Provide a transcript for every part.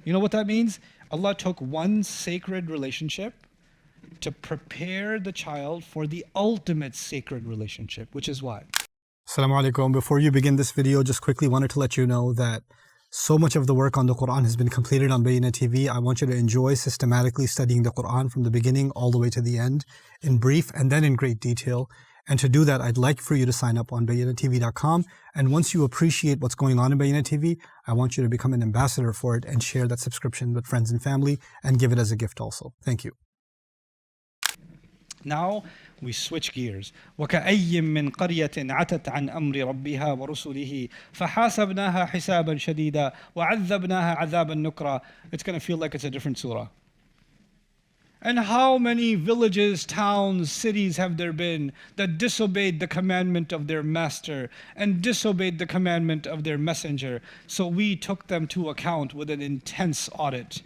You know what that means? Allah took one sacred relationship to prepare the child for the ultimate sacred relationship, which is what? Assalamu alaikum. Before you begin this video, just quickly wanted to let you know that so much of the work on the Quran has been completed on Bayyinah TV. I want you to enjoy systematically studying the Quran from the beginning all the way to the end in brief and then in great detail. And to do that, I'd like for you to sign up on BayyinahTV.com. And once you appreciate what's going on in Bayyinah TV, I want you to become an ambassador for it and share that subscription with friends and family and give it as a gift also. Thank you. Now we switch gears. وَكَأَيٍّ مِّن قَرْيَةٍ عَتَتْ عَنْ أَمْرِ رَبِّهَا وَرُسُلِهِ فَحَاسَبْنَاهَا حِسَابًا شَدِيدًا وَعَذَّبْنَاهَا عَذَابًا نُكْرًا. It's going to feel like it's a different surah. And how many villages, towns, cities have there been that disobeyed the commandment of their master and disobeyed the commandment of their messenger? So we took them to account with an intense audit,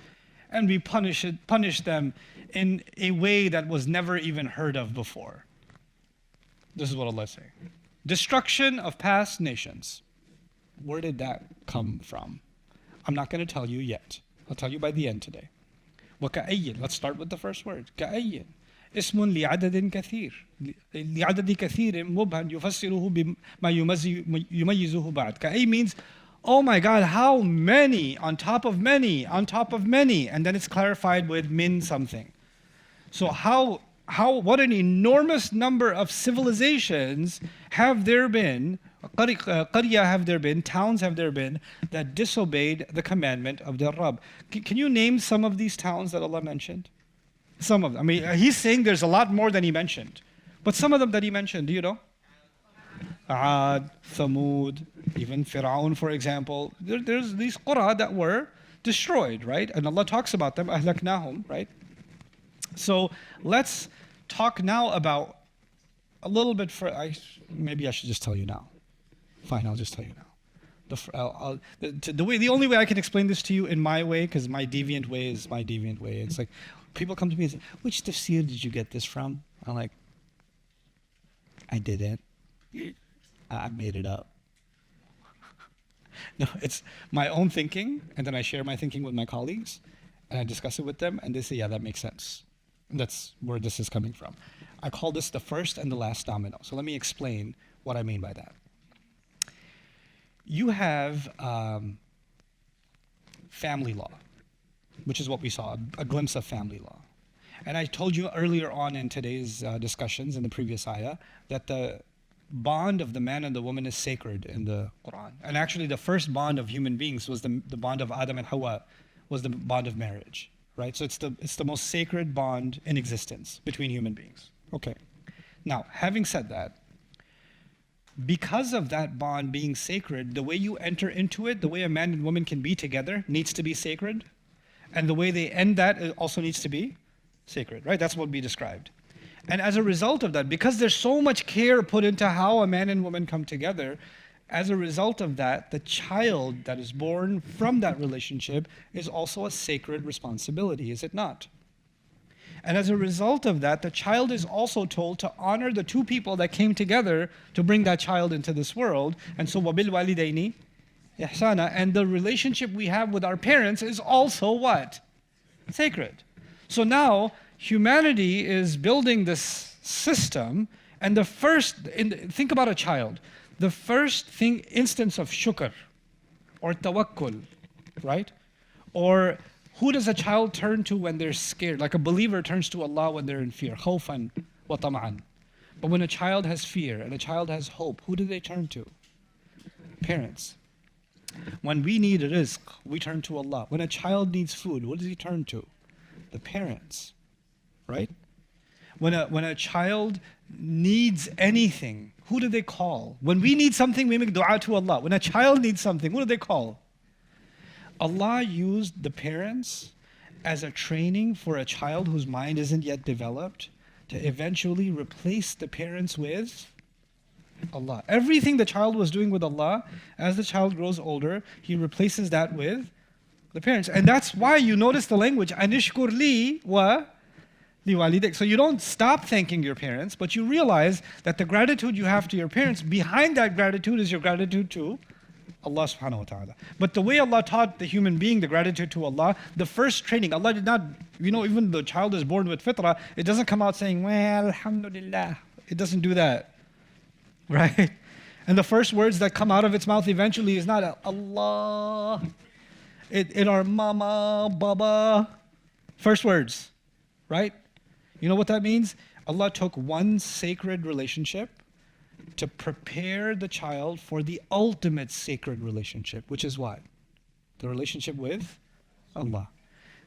and we punished them in a way that was never even heard of before. This is what Allah is saying. Destruction of past nations. Where did that come from? I'm not going to tell you yet. I'll tell you by the end today. وَكَأَيٍّ. Let's start with the first word. كَأَيٍّ. اسم لعدد كثير. لعدد كثير مبهم يفسره بما يميزه بعد. كأي means, oh my God, how many on top of many on top of many, and then it's clarified with min something. So what an enormous number of civilizations have there been, qarya have there been, towns have there been, that disobeyed the commandment of their Rabb. Can you name some of these towns that Allah mentioned? Some of them. I mean, He's saying there's a lot more than He mentioned. But some of them that He mentioned, do you know? Ad, Thamud, even Fir'aun, for example. There's these qura that were destroyed, right? And Allah talks about them, ahlaknahum, right? So let's talk now about a little bit maybe I should just tell you now. Fine, I'll just tell you now. The only way I can explain this to you in my way, because my deviant way is my deviant way. It's like people come to me and say, which tafsir did you get this from? I'm like, I didn't. I made it up. No, it's my own thinking, and then I share my thinking with my colleagues, and I discuss it with them, and they say, yeah, that makes sense. That's where this is coming from. I call this the first and the last domino. So let me explain what I mean by that. You have family law, which is what we saw, a glimpse of family law. And I told you earlier on in today's discussions in the previous ayah that the bond of the man and the woman is sacred in the Quran. And actually the first bond of human beings was the bond of Adam and Hawa, was the bond of marriage, right? So it's the most sacred bond in existence between human beings. Okay. Now, having said that, because of that bond being sacred, the way you enter into it, the way a man and woman can be together needs to be sacred. And the way they end that also needs to be sacred, right? That's what we described. And as a result of that, because there's so much care put into how a man and woman come together, as a result of that, the child that is born from that relationship is also a sacred responsibility, is it not? And as a result of that, the child is also told to honor the two people that came together to bring that child into this world. And so, وَبِالْ وَالِدَيْنِ إِحْسَانًا. And the relationship we have with our parents is also what? Sacred. So now, humanity is building this system, and think about a child. The first instance of shukr, or tawakkul, right? Or who does a child turn to when they're scared? Like a believer turns to Allah when they're in fear, khawfan wa tama'an. But when a child has fear and a child has hope, who do they turn to? Parents. When we need rizq, we turn to Allah. When a child needs food, what does he turn to? The parents, right? When a child needs anything, who do they call? When we need something, we make dua to Allah. When a child needs something, what do they call? Allah used the parents as a training for a child whose mind isn't yet developed to eventually replace the parents with Allah. Everything the child was doing with Allah, as the child grows older, he replaces that with the parents. And that's why you notice the language, anishkur li wa liwalidik. So you don't stop thanking your parents, but you realize that the gratitude you have to your parents, behind that gratitude is your gratitude to Allah subhanahu wa ta'ala. But the way Allah taught the human being the gratitude to Allah, the first training, Allah did not, even the child is born with fitrah, it doesn't come out saying, well, alhamdulillah. It doesn't do that, right? And the first words that come out of its mouth eventually is not Allah. It are mama, baba. First words, right? You know what that means? Allah took one sacred relationship to prepare the child for the ultimate sacred relationship, which is what? The relationship with Allah.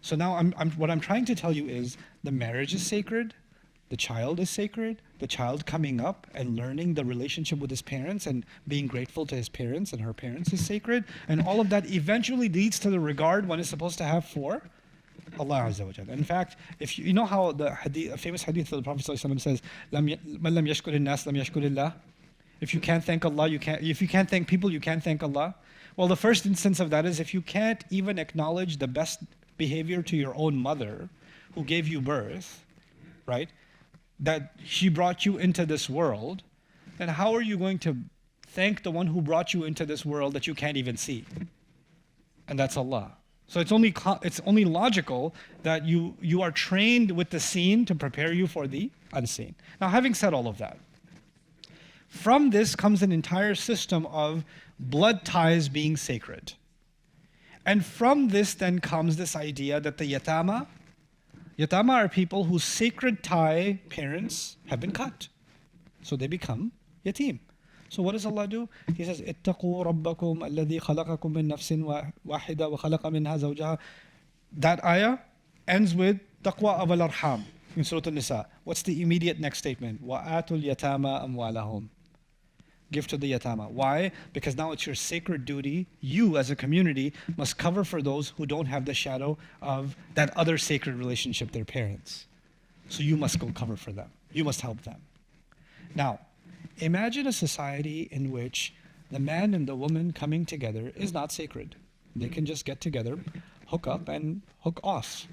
So now what I'm trying to tell you is the marriage is sacred, the child is sacred, the child coming up and learning the relationship with his parents and being grateful to his parents and her parents is sacred, and all of that eventually leads to the regard one is supposed to have for Allah Azza wa Jalla. In fact, if you know how the hadith, a famous hadith of the Prophet ﷺ says, "Man lam yashkur an-nas lam yashkurillah." If you can't thank Allah, if you can't thank people, you can't thank Allah. Well, the first instance of that is if you can't even acknowledge the best behavior to your own mother who gave you birth, right? That she brought you into this world, then how are you going to thank the one who brought you into this world that you can't even see? And that's Allah. So it's only logical that you are trained with the seen to prepare you for the unseen. Now, having said all of that, from this comes an entire system of blood ties being sacred. And from this then comes this idea that the yatama are people whose sacred tie parents have been cut. So they become yatim. So what does Allah do? He says, اتقوا ربكم الذي خلقكم من نفس واحدة وخلق منها زوجها. That ayah ends with taqwa of al-arham in Surah An-Nisa. What's the immediate next statement? وَآتُوا الْيَتَامَى أَمْوَالَهُم. Give to the yatama. Why? Because now it's your sacred duty. You as a community must cover for those who don't have the shadow of that other sacred relationship, their parents. So you must go cover for them. You must help them. Now, imagine a society in which the man and the woman coming together is not sacred. They can just get together, hook up and hook off,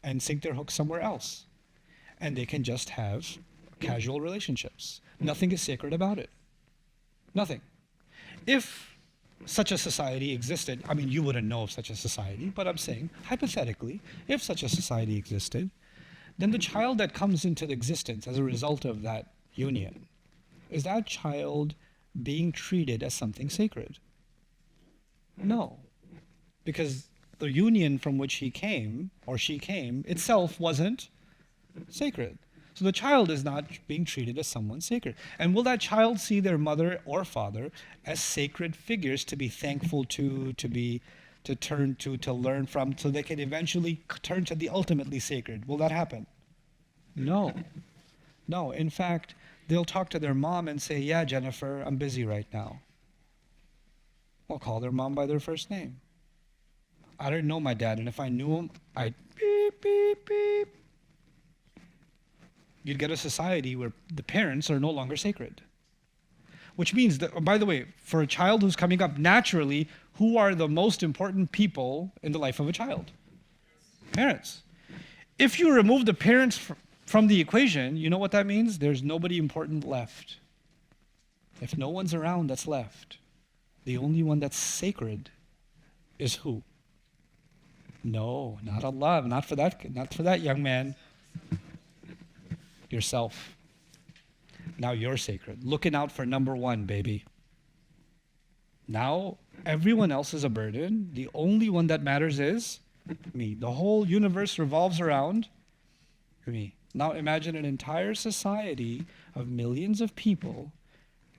and sink their hook somewhere else. And they can just have casual relationships. Nothing is sacred about it. Nothing. If such a society existed, I mean, you wouldn't know of such a society, but I'm saying, hypothetically, if such a society existed, then the child that comes into existence as a result of that union, is that child being treated as something sacred? No. Because the union from which he came, or she came, itself wasn't sacred. So the child is not being treated as someone sacred. And will that child see their mother or father as sacred figures to be thankful to turn to learn from, so they can eventually turn to the ultimately sacred? Will that happen? No. No. In fact, they'll talk to their mom and say, yeah, Jennifer, I'm busy right now. We'll call their mom by their first name. I didn't know my dad, and if I knew him, I'd beep, beep, beep. You'd get a society where the parents are no longer sacred. Which means that, by the way, for a child who's coming up naturally, who are the most important people in the life of a child? Parents. If you remove the parents from the equation, you know what that means? There's nobody important left. If no one's around that's left, the only one that's sacred is who? No, not Allah, not for that young man. Yourself. Now you're sacred. Looking out for number one, baby. Now everyone else is a burden. The only one that matters is me. The whole universe revolves around me. Now imagine an entire society of millions of people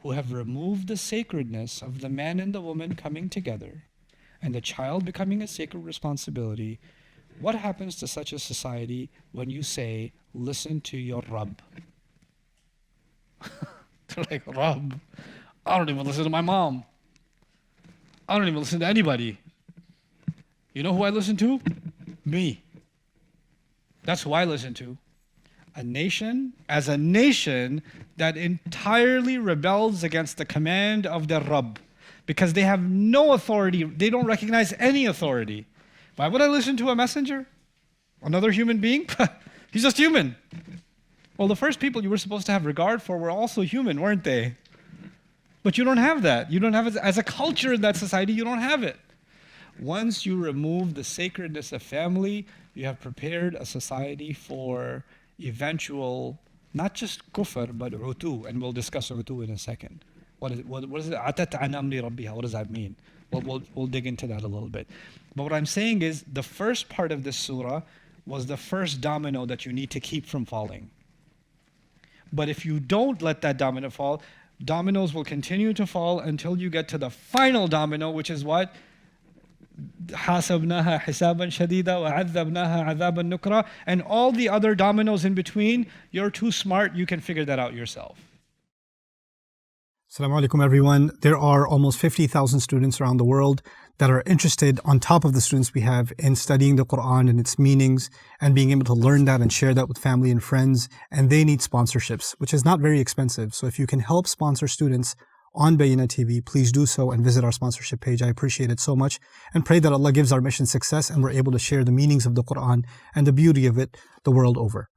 who have removed the sacredness of the man and the woman coming together and the child becoming a sacred responsibility. What happens to such a society when you say, listen to your Rabb? They're like, Rabb? I don't even listen to my mom. I don't even listen to anybody. You know who I listen to? Me. That's who I listen to. A nation that entirely rebels against the command of their Rabb, because they have no authority. They don't recognize any authority. Why would I listen to a messenger? Another human being? He's just human. Well, the first people you were supposed to have regard for were also human, weren't they? But you don't have that. You don't have it as a culture in that society, you don't have it. Once you remove the sacredness of family, you have prepared a society for eventual, not just kufr, but utu, and we'll discuss utu in a second. What is it? What is it? Atat an amri rabbiha. What does that mean? We'll dig into that a little bit. But what I'm saying is, the first part of this surah was the first domino that you need to keep from falling. But if you don't let that domino fall, dominoes will continue to fall until you get to the final domino, which is what? حَاسَبْنَاهَا حِسَابًا شَدِيدًا وَعَذَّبْنَاهَا عَذَابًا نُكْرًا. And all the other dominoes in between, you're too smart, you can figure that out yourself. Assalamu alaikum everyone. There are almost 50,000 students around the world that are interested, on top of the students we have, in studying the Quran and its meanings and being able to learn that and share that with family and friends. And they need sponsorships, which is not very expensive. So if you can help sponsor students on Bayyinah TV, please do so and visit our sponsorship page. I appreciate it so much and pray that Allah gives our mission success and we're able to share the meanings of the Quran and the beauty of it the world over.